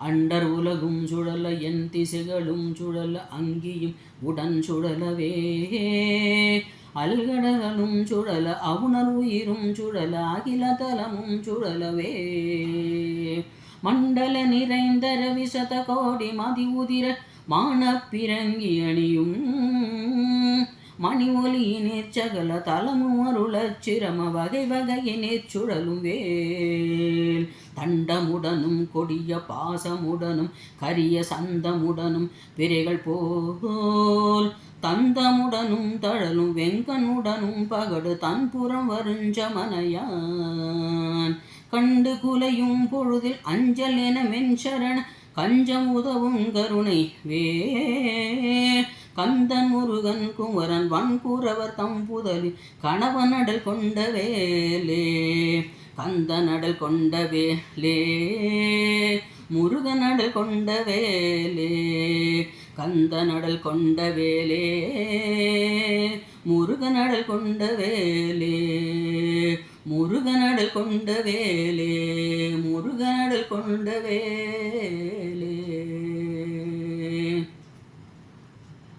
Under உலகும் சுழல என் திசைகளும் சுழல அங்கியும் உடன் சுழலவே அல்கடலும் சுழல அவுணர் உயிரும் சுழல அகில தலமும் சுழலவே மண்டல நிறைந்தர விசத கோடி மதி உதிர மானப்பிறங்கி அணியும் மணி ஒலியினேற் சகல தலமும் அருளச் சிரம வகை வகையினேற் சுழலும் வேல் தண்டமுடனும் கொடிய பாசமுடனும் கரிய சந்தமுடனும் விரைகள் போல் தந்தமுடனும் தழலும் வெங்கனுடனும் பகடு தன்புறம் வருஞ்சமனையான் கண்டு குலையும் பொழுதில் அஞ்சல் என மென்சரண கஞ்சம் உதவும் கருணை வே கந்தன் முருகன் குமரன் வன்கூறவர் தம்புதலில் கணவனடல் கொண்ட வேலே கந்தனடல் கொண்ட வேலே முருகனடல் கொண்ட வேலே கந்தனடல் கொண்ட வேலே முருகனடல் கொண்ட வேலே முருகனடல் கொண்ட வேலே முருகனடல் கொண்ட வேலே.